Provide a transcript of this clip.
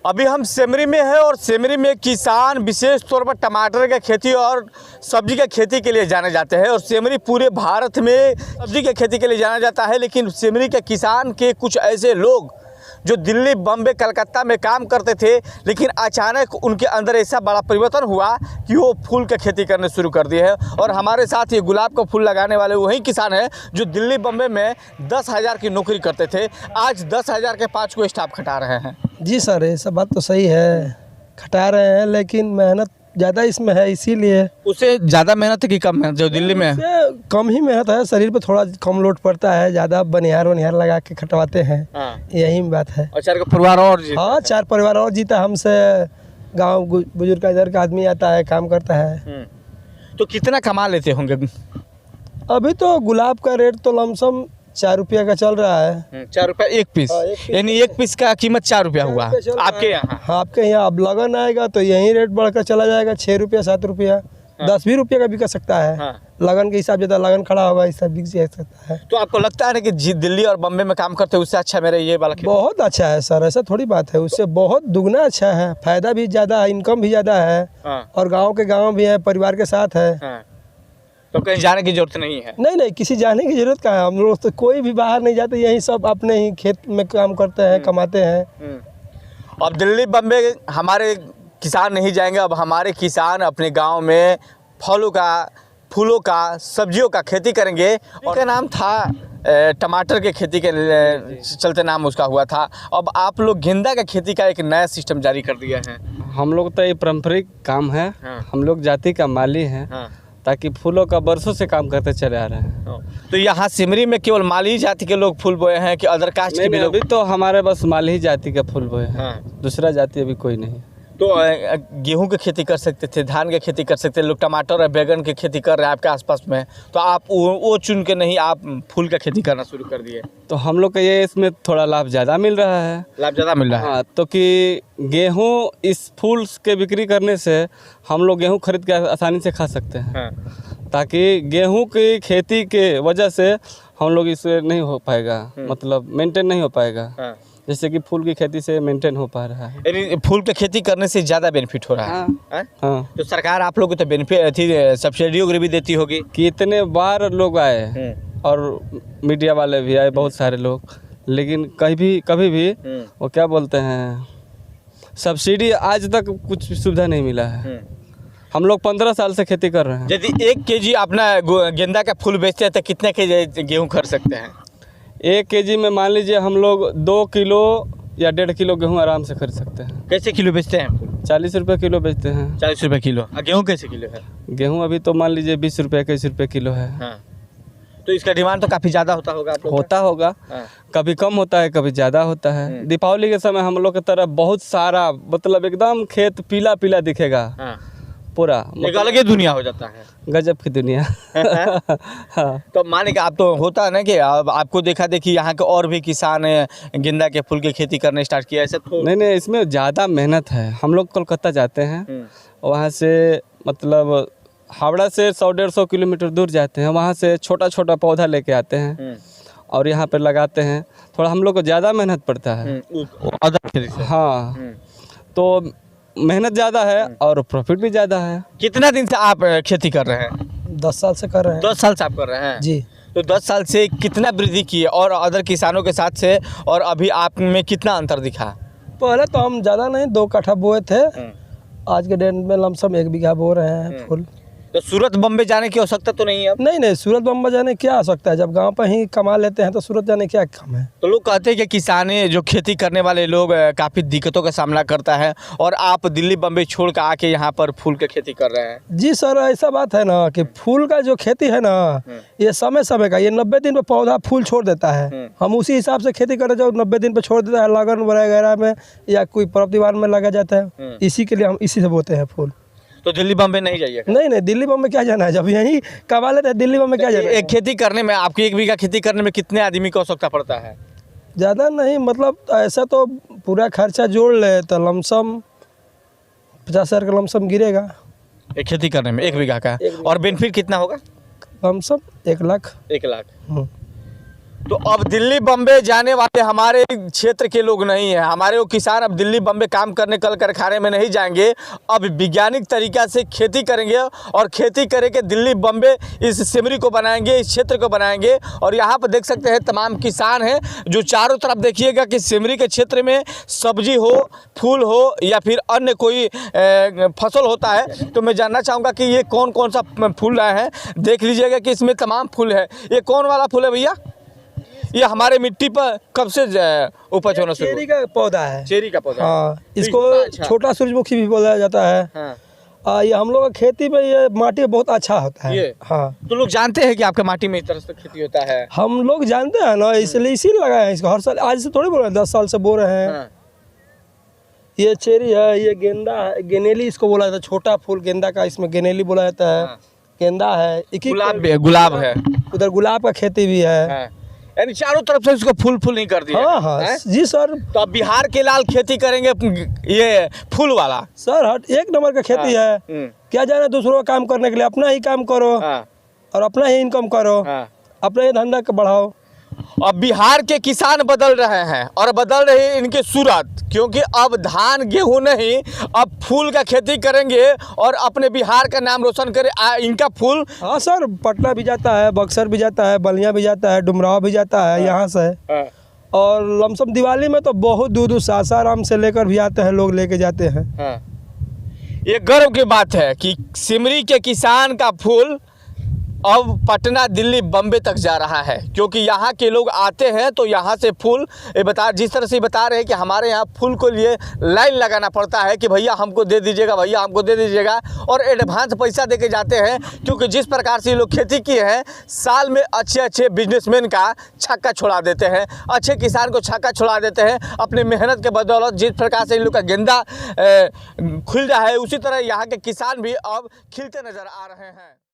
अभी हम सेमरी में हैं और सेमरी में किसान विशेष तौर पर टमाटर की खेती और सब्जी की खेती के लिए जाने जाते हैं। और सेमरी पूरे भारत में सब्जी की खेती के लिए जाना जाता है, लेकिन सेमरी के किसान के कुछ ऐसे लोग जो दिल्ली, बम्बई, कलकत्ता में काम करते थे, लेकिन अचानक उनके अंदर ऐसा बड़ा परिवर्तन हुआ कि वो फूल की खेती करने शुरू कर दिए हैं। और हमारे साथ ये गुलाब का फूल लगाने वाले वही किसान हैं जो दिल्ली, बम्बई में 10,000 की नौकरी करते थे, आज 10,000 के 5 को स्टाफ खटा रहे हैं। जी सर, ये सब बात तो सही है, खटा रहे हैं, लेकिन मेहनत ज़्यादा इसमें है, इसीलिए। उससे ज़्यादा मेहनत है कि कम मेहनत? जो दिल्ली में है कम ही मेहनत है, शरीर पे थोड़ा कम लोड पड़ता है, ज़्यादा बनिहार वनिहार लगा के खटवाते हैं। यही बात है। और 4 परिवार और जीता? हाँ, 4 परिवार और जीता हमसे। गांव बुजुर्ग का इधर का आदमी आता है, काम करता है। तो कितना कमा लेते होंगे? अभी तो गुलाब का रेट तो लमसम 4 रुपया का चल रहा है। 4 रुपया एक पीस? यानी एक पीस का कीमत 4 रुपया हुआ आपके यहाँ? हाँ, आपके यहाँ अब लगन आएगा तो यही रेट बढ़कर चला जाएगा, 6 रुपया, 7 रुपया, 10 भी रुपये का बिक सकता है। लगन के हिसाब से लगन खड़ा होगा, इस सब बिक सकता है। तो आपको लगता है ना कि दिल्ली और बम्बई में काम करते हैं उससे अच्छा मेरा ये वाला? बहुत अच्छा है सर, ऐसा थोड़ी बात है, उससे बहुत दुगना अच्छा है, फायदा भी ज़्यादा है, इनकम भी ज़्यादा है। और गाँव के गाँव भी है, परिवार के साथ है। तो कहीं जाने की जरूरत नहीं है? नहीं, किसी जाने की जरूरत कहाँ है। हम लोग तो कोई भी बाहर नहीं जाते, यही सब अपने ही खेत में काम करते हैं, कमाते हैं। अब दिल्ली, बम्बई हमारे किसान नहीं जाएंगे, अब हमारे किसान अपने गांव में फलों का, फूलों का, सब्जियों का खेती करेंगे। और का नाम था टमाटर के खेती के चलते नाम उसका हुआ था। अब आप लोग गेंदा का खेती का एक नया सिस्टम जारी कर दिया है। हम लोग तो ये पारंपरिक काम है। हम लोग जाति का माली हैं। ताकि फूलों का बरसों से काम करते चले आ रहे हैं। तो यहाँ सिमरी में केवल माली जाति के लोग फूल बोए हैं कि अदर कास्ट के भी लोग? अभी तो हमारे बस माली ही जाति के फूल बोए हैं। दूसरा जाति अभी कोई नहीं। तो गेहूं की खेती कर सकते थे, धान की खेती कर सकते थे, लोग टमाटर और बैगन की खेती कर रहे हैं आपके आसपास में, तो आप वो चुन के नहीं, आप फूल का खेती करना शुरू कर दिए। तो हम लोग का ये इसमें थोड़ा लाभ ज़्यादा मिल रहा है। लाभ ज़्यादा मिल रहा है? हाँ, तो कि गेहूँ इस फूल के बिक्री करने से हम लोग गेहूँ खरीद के आसानी से खा सकते हैं। ताकि गेहूं की खेती के वजह से हम लोग इससे नहीं हो पाएगा, मतलब मेंटेन नहीं हो पाएगा। जैसे कि फूल की खेती से मेंटेन हो पा रहा है। यानी फूल की खेती करने से ज़्यादा बेनिफिट हो रहा है। हाँ। तो सरकार आप लोग को तो बेनिफिट थी, सब्सिडी वगैरह भी देती होगी? कितने बार लोग आए और मीडिया वाले भी आए, बहुत सारे लोग, लेकिन कभी भी वो क्या बोलते हैं, सब्सिडी आज तक कुछ सुविधा नहीं मिला है। हम लोग 15 साल से खेती कर रहे हैं। यदि 1 केजी अपना गेंदा का फूल बेचते हैं तो कितने केजी गेहूं खरीद सकते हैं? 1 केजी में मान लीजिए हम लोग 2 किलो या 1.5 किलो गेहूं आराम से खरीद सकते हैं। कैसे किलो बेचते हैं? 40 रुपये किलो बेचते हैं। 40 रुपये किलो। गेहूँ कैसे किलो है? गेहूँ अभी तो मान लीजिए 20 रुपये, 21 रुपये किलो है। तो इसका डिमांड तो काफ़ी ज़्यादा होता होगा? होता होगा। कभी कम होता है, कभी ज़्यादा होता है। दीपावली के समय हम लोग की तरफ बहुत सारा, मतलब एकदम खेत पीला पीला दिखेगा पूरा, एक अलग ही दुनिया हो जाता है। गजब की दुनिया। हाँ। तो माने कि आप तो होता है ना कि अब आपको देखा देखी यहाँ के और भी किसान गेंदा के फूल की खेती करने स्टार्ट किया, ऐसा तो? नहीं, इसमें ज़्यादा मेहनत है। हम लोग कोलकाता जाते हैं, वहाँ से मतलब हावड़ा से 100-150 किलोमीटर दूर जाते हैं, वहाँ से छोटा छोटा पौधा लेके आते हैं और यहाँ पर लगाते हैं। थोड़ा हम लोग को ज़्यादा मेहनत पड़ता है। हाँ, तो मेहनत ज़्यादा है और प्रॉफिट भी ज़्यादा है। कितना दिन से आप खेती कर रहे हैं? 10 साल से कर रहे हैं। 10 साल से आप कर रहे हैं जी। तो 10 साल से कितना वृद्धि की और अदर किसानों के साथ से, और अभी आप में कितना अंतर दिखा? पहले तो हम ज़्यादा नहीं, 2 कट्ठा बोए थे। आज के डेट में लमसम 1 बीघा बो रहे हैं फूल। तो सूरत बम्बई जाने की आवश्यकता तो नहीं है अब? नहीं, सूरत बम्बई जाने क्या आवश्यकता है, जब गांव पर ही कमा लेते हैं तो सूरत जाने क्या काम है। तो लोग कहते हैं कि किसाने जो खेती करने वाले लोग काफ़ी दिक्कतों का सामना करता है, और आप दिल्ली, बम्बई छोड़ कर आके यहाँ पर फूल की खेती कर रहे हैं। जी सर, ऐसा बात है ना कि फूल का जो खेती है ना, ये समय का, ये 90 दिन पे पौधा फूल छोड़ देता है। हम उसी हिसाब से खेती करते जो 90 दिन पे छोड़ देता है, लगन वगैरह में या कोई पर्व त्योहार में लगा जाता है, इसी के लिए हम इसी से बोते हैं फूल। तो दिल्ली, बम्बई नहीं जाइए? नहीं, दिल्ली, बम्बई क्या जाना है, जब यहीं कमा लेते हैं, दिल्ली, बम्बई क्या जाना है। एक खेती करने में, आपकी 1 बीघा खेती करने में कितने आदमी की आवश्यकता पड़ता है? ज़्यादा नहीं, मतलब ऐसा तो पूरा खर्चा जोड़ ले तो लमसम 50,000 का लमसम गिरेगा एक खेती करने में, 1 बीघा का। और बेनिफिट कितना होगा? लमसम 1 लाख। 1 लाख। तो अब दिल्ली बम्बे जाने वाले हमारे क्षेत्र के लोग नहीं हैं, हमारे वो किसान अब दिल्ली बम्बे काम करने कल कारखाने में नहीं जाएंगे। अब वैज्ञानिक तरीका से खेती करेंगे और खेती करके दिल्ली बम्बे इस सिमरी को बनाएंगे, इस क्षेत्र को बनाएंगे। और यहाँ पर देख सकते हैं तमाम किसान हैं जो चारों तरफ देखिएगा कि सिमरी के क्षेत्र में सब्जी हो, फूल हो या फिर अन्य कोई फसल होता है। तो मैं जानना चाहूँगा कि ये कौन कौन सा फूल लाए हैं। देख लीजिएगा कि इसमें तमाम फूल है। ये कौन वाला फूल है भैया? ये हमारे मिट्टी पर कब से उपज होना शुरू? चेरी का पौधा है। चेरी का पौधा। हाँ, इसको अच्छा। छोटा सूरजमुखी भी बोला जाता है। हाँ। ये हम लोग का खेती में ये माटी बहुत अच्छा होता है। ये? हाँ, तो लोग जानते हैं कि आपके माटी में इस तरह से खेती होता है? हम लोग जानते हैं ना, इसलिए इसीलिए लगाए हैं इसको। हर साल आज से थोड़ी बोल रहे हैं, 10 साल से बोल रहे हैं। हाँ। ये चेरी है, ये गेंदा है, गेनेली इसको बोला जाता है। छोटा फूल गेंदा का इसमें गेनेली बोला जाता है। हाँ। गेंदा है, गुलाब भी है, गुलाब है। उधर गुलाब का खेती भी है। हाँ। यानी चारों तरफ से इसको फूल फूल नहीं कर दिया? हाँ हाँ हैं? जी सर। तो अब बिहार के लाल खेती करेंगे ये फूल वाला? सर हट एक नंबर का खेती है। क्या जाना दूसरों का काम करने के लिए, अपना ही काम करो और अपना ही इनकम करो, अपना ही धंधा बढ़ाओ। अब बिहार के किसान बदल रहे हैं और बदल रही है इनकी सूरत, क्योंकि अब धान गेहूं नहीं, अब फूल का खेती करेंगे और अपने बिहार का नाम रोशन करे। इनका फूल। हाँ सर, पटना भी जाता है, बक्सर भी जाता है, बलिया भी जाता है, डुमराव भी जाता है यहाँ से। और लमसम दिवाली में तो बहुत दूर दूर सासाराम से लेकर भी आते हैं लोग, लेके जाते हैं। ये गर्व की बात है कि सिमरी के किसान का फूल अब पटना, दिल्ली, बम्बे तक जा रहा है, क्योंकि यहाँ के लोग आते हैं तो यहाँ से फूल जिस तरह से बता रहे हैं कि हमारे यहाँ फूल को लिए लाइन लगाना पड़ता है कि भैया हमको दे दीजिएगा, भैया हमको दे दीजिएगा, और एडवांस पैसा दे के जाते हैं। क्योंकि जिस प्रकार से ये लोग खेती किए हैं, साल में अच्छे अच्छे बिजनेसमैन का छक्का छोड़ा देते हैं, अच्छे किसान को छक्का छोड़ा देते हैं अपने मेहनत के बदौलत। जिस प्रकार से इन लोग का गेंदा खिल रहा है, उसी तरह यहाँ के किसान भी अब खिलते नज़र आ रहे हैं।